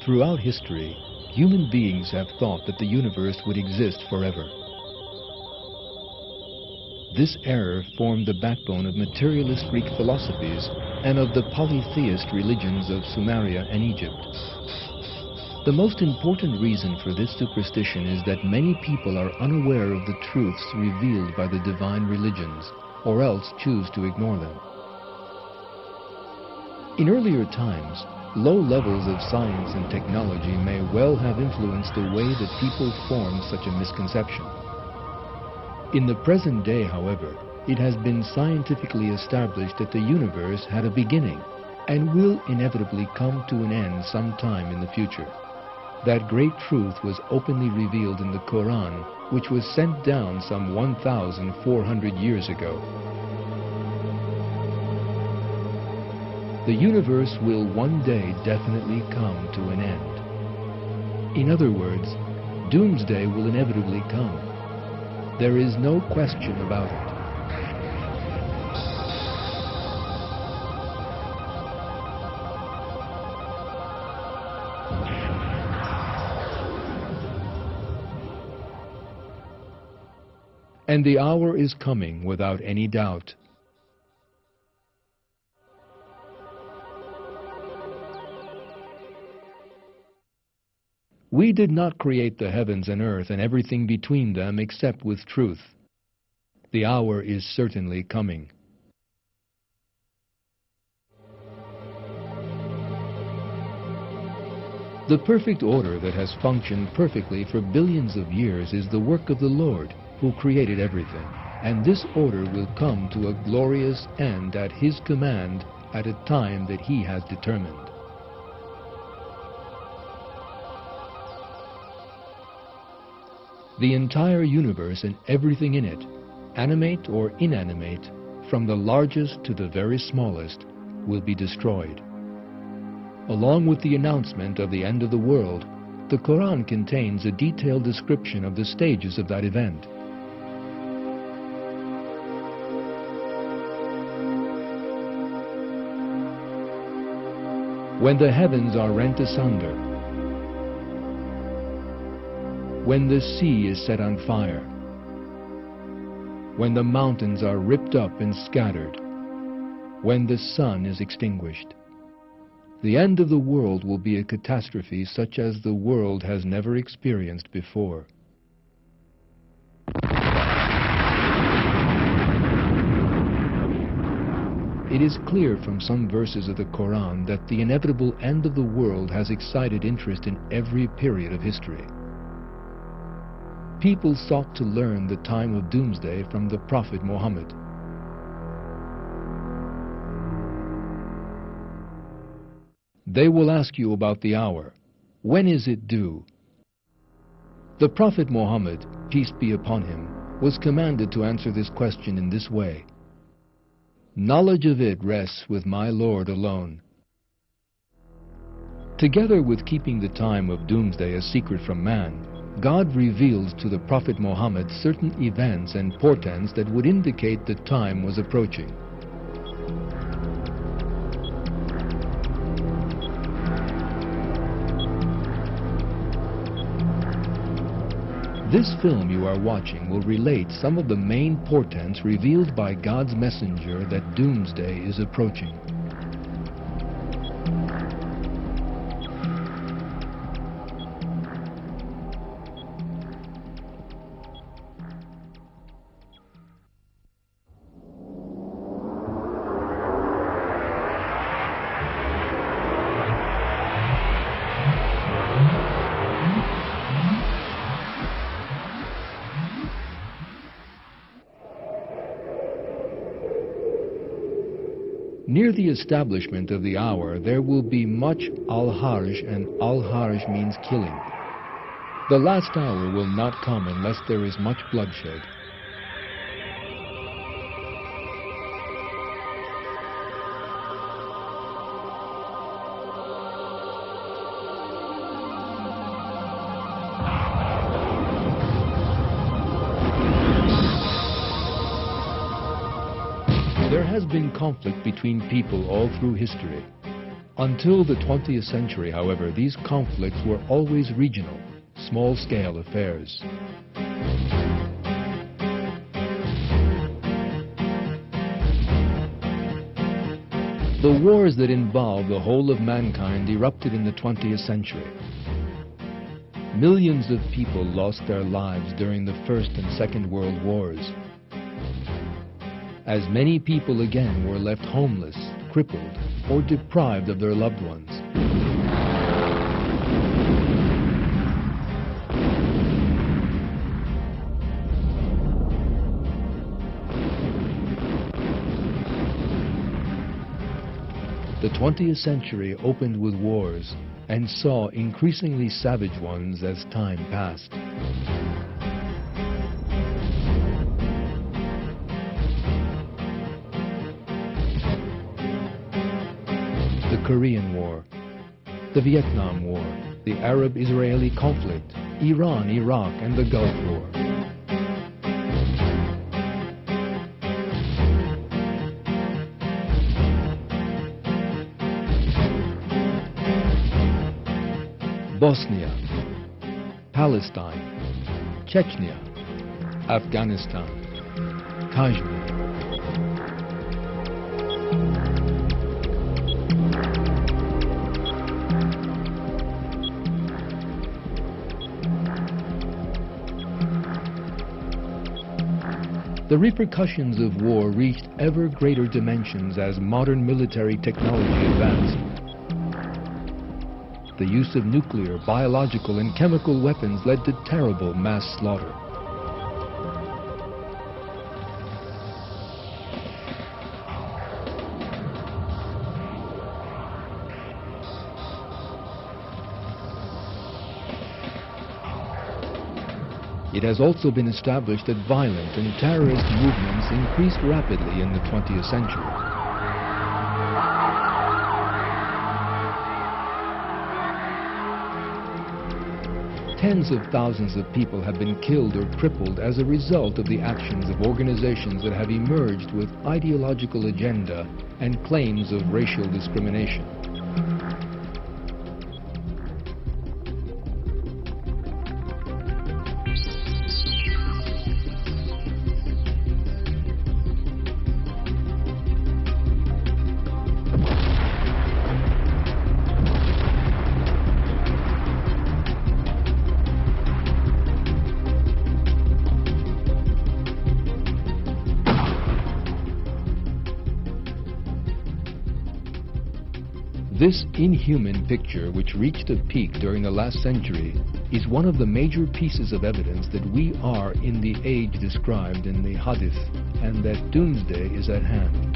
Throughout history, human beings have thought that the universe would exist forever. This error formed the backbone of materialist Greek philosophies and of the polytheist religions of Sumeria and Egypt. The most important reason for this superstition is that many people are unaware of the truths revealed by the divine religions, or else choose to ignore them. In earlier times, low levels of science and technology may well have influenced the way that people formed such a misconception. In the present day, however, it has been scientifically established that the universe had a beginning and will inevitably come to an end sometime in the future. That great truth was openly revealed in the Qur'an, which was sent down some 1,400 years ago. The universe will one day definitely come to an end. In other words, doomsday will inevitably come. There is no question about it. And the hour is coming without any doubt. We did not create the heavens and earth and everything between them except with truth. The hour is certainly coming. The perfect order that has functioned perfectly for billions of years is the work of the Lord, who created everything, and this order will come to a glorious end at His command at a time that He has determined. The entire universe and everything in it, animate or inanimate, from the largest to the very smallest, will be destroyed. Along with the announcement of the end of the world, the Qur'an contains a detailed description of the stages of that event. When the heavens are rent asunder, when the sea is set on fire, when the mountains are ripped up and scattered, when the sun is extinguished. The end of the world will be a catastrophe such as the world has never experienced before. It is clear from some verses of the Qur'an that the inevitable end of the world has excited interest in every period of history. People sought to learn the time of doomsday from the Prophet Muhammad. They will ask you about the hour. When is it due? The Prophet Muhammad, peace be upon him, was commanded to answer this question in this way: knowledge of it rests with my Lord alone. Together with keeping the time of doomsday a secret from man, God reveals to the Prophet Muhammad certain events and portents that would indicate the time was approaching. This film you are watching will relate some of the main portents revealed by God's messenger that doomsday is approaching. Near the establishment of the hour, there will be much al-harj, and al-harj means killing. The last hour will not come unless there is much bloodshed. There has been conflict between people all through history. Until the 20th century, however, these conflicts were always regional, small-scale affairs. The wars that involved the whole of mankind erupted in the 20th century. Millions of people lost their lives during the First and Second World Wars, as many people again were left homeless, crippled, or deprived of their loved ones. The 20th century opened with wars and saw increasingly savage ones as time passed. The Korean War, the Vietnam War, the Arab-Israeli conflict, Iran, Iraq, and the Gulf War. Bosnia, Palestine, Chechnya, Afghanistan, Kashmir. The repercussions of war reached ever greater dimensions as modern military technology advanced. The use of nuclear, biological, and chemical weapons led to terrible mass slaughter. It has also been established that violent and terrorist movements increased rapidly in the 20th century. Tens of thousands of people have been killed or crippled as a result of the actions of organizations that have emerged with ideological agenda and claims of racial discrimination. This inhuman picture, which reached a peak during the last century, is one of the major pieces of evidence that we are in the age described in the Hadith and that doomsday is at hand.